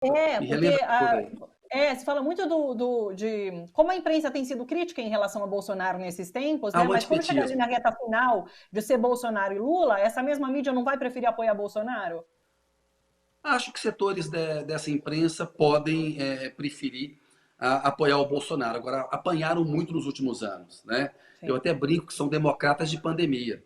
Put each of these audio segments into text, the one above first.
É, Me porque relembra por aí. se fala muito de como a imprensa tem sido crítica em relação a Bolsonaro nesses tempos, Ah, né? o Mas quando chegar ali antipetismo. na reta final de ser Bolsonaro e Lula, essa mesma mídia não vai preferir apoiar Bolsonaro? Acho que setores dessa imprensa podem preferir apoiar o Bolsonaro. Agora, apanharam muito nos últimos anos, né? Eu Sim. até brinco que são democratas de pandemia.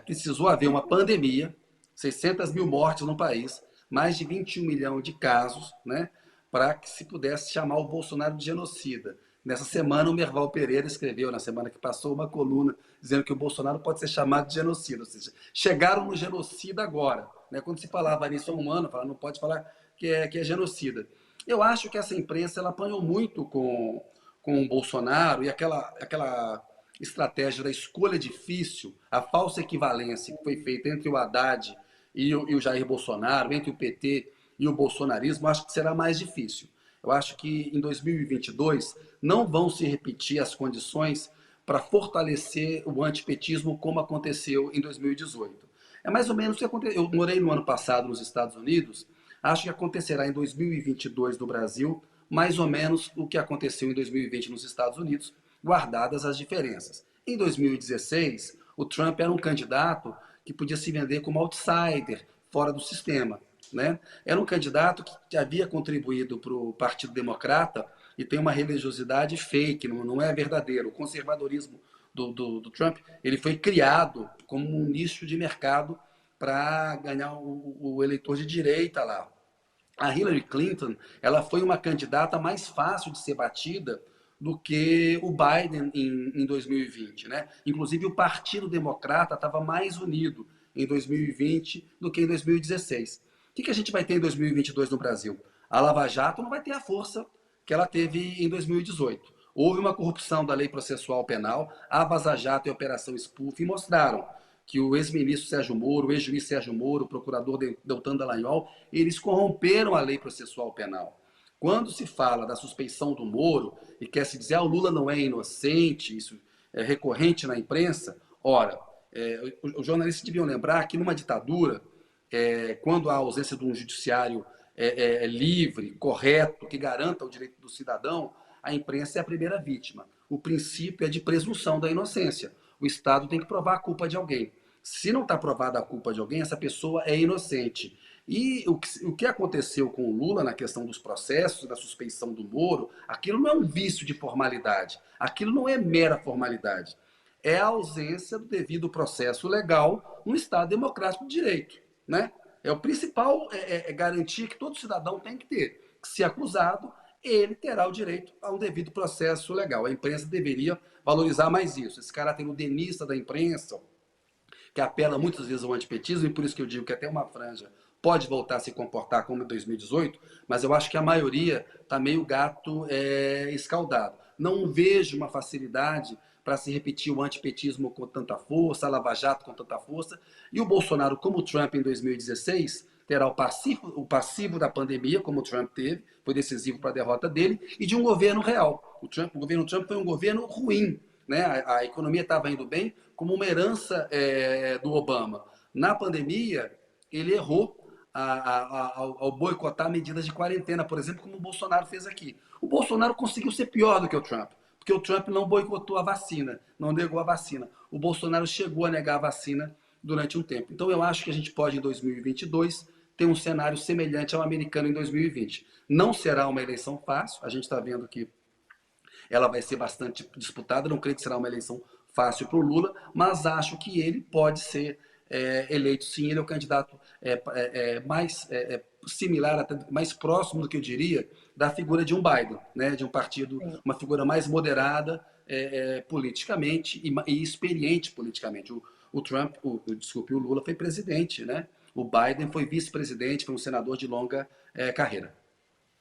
Precisou haver uma pandemia, 600 mil mortes no país, mais de 21 milhões de casos, né? Para que se pudesse chamar o Bolsonaro de genocida. Nessa semana, o Merval Pereira escreveu, na semana que passou, uma coluna dizendo que o Bolsonaro pode ser chamado de genocida. Ou seja, chegaram no genocida agora. Né? Quando se falava nisso há um ano, falava, não pode falar que é genocida. Eu acho que essa imprensa ela apanhou muito com o Bolsonaro e aquela estratégia da escolha difícil, a falsa equivalência que foi feita entre o Haddad e o Jair Bolsonaro, entre o PT e o bolsonarismo, acho que será mais difícil. Eu acho que em 2022 não vão se repetir as condições para fortalecer o antipetismo como aconteceu em 2018. É mais ou menos o que aconteceu. Eu morei no ano passado nos Estados Unidos, acho que acontecerá em 2022 no Brasil, mais ou menos o que aconteceu em 2020 nos Estados Unidos, guardadas as diferenças. Em 2016, o Trump era um candidato que podia se vender como outsider, fora do sistema. Né? Era um candidato que havia contribuído para o Partido Democrata e tem uma religiosidade fake, não é verdadeiro. O conservadorismo do Trump ele foi criado como um nicho de mercado para ganhar o eleitor de direita lá. A Hillary Clinton ela foi uma candidata mais fácil de ser batida do que o Biden em 2020. Né? Inclusive, o Partido Democrata estava mais unido em 2020 do que em 2016. O que a gente vai ter em 2022 no Brasil? A Lava Jato não vai ter a força que ela teve em 2018. Houve uma corrupção da lei processual penal, a Vaza Jato e a Operação Spoof mostraram que o ex-ministro Sérgio Moro, o ex-juiz Sérgio Moro, o procurador Deltan Dallagnol, eles corromperam a lei processual penal. Quando se fala da suspeição do Moro e quer se dizer que o Lula não é inocente, isso é recorrente na imprensa, ora, os jornalistas deviam lembrar que numa ditadura, quando há ausência de um judiciário livre, correto, que garanta o direito do cidadão, a imprensa é a primeira vítima. O princípio é de presunção da inocência. O Estado tem que provar a culpa de alguém. Se não está provada a culpa de alguém, essa pessoa é inocente. E o que aconteceu com o Lula na questão dos processos, da suspeição do Moro, aquilo não é um vício de formalidade. Aquilo não é mera formalidade. É a ausência do devido processo legal no Estado democrático de direito. Né? É o principal garantia que todo cidadão tem que ter. Que, se acusado, ele terá o direito a um devido processo legal. A imprensa deveria valorizar mais isso. Esse caráter udenista da imprensa, que apela muitas vezes ao antipetismo, e por isso que eu digo que até uma franja pode voltar a se comportar como em 2018, mas eu acho que a maioria está meio gato escaldado. Não vejo uma facilidade para se repetir o antipetismo com tanta força, a Lava Jato com tanta força, e o Bolsonaro, como o Trump em 2016, terá o passivo da pandemia, como o Trump teve, foi decisivo para a derrota dele, e de um governo real. O governo Trump foi um governo ruim, né? A economia estava indo bem, como uma herança do Obama. Na pandemia, ele errou ao boicotar medidas de quarentena, por exemplo, como o Bolsonaro fez aqui. O Bolsonaro conseguiu ser pior do que o Trump, porque o Trump não boicotou a vacina, não negou a vacina. O Bolsonaro chegou a negar a vacina durante um tempo. Então eu acho que a gente pode, em 2022, ter um cenário semelhante ao americano em 2020. Não será uma eleição fácil, a gente está vendo que ela vai ser bastante disputada, não creio que será uma eleição fácil para o Lula, mas acho que ele pode ser eleito sim, ele é o candidato mais similar, até mais próximo do que eu diria, da figura de um Biden, né, de um partido, Sim. uma figura mais moderada politicamente e experiente politicamente. O Lula foi presidente, né? O Biden foi vice-presidente, foi um senador de longa carreira.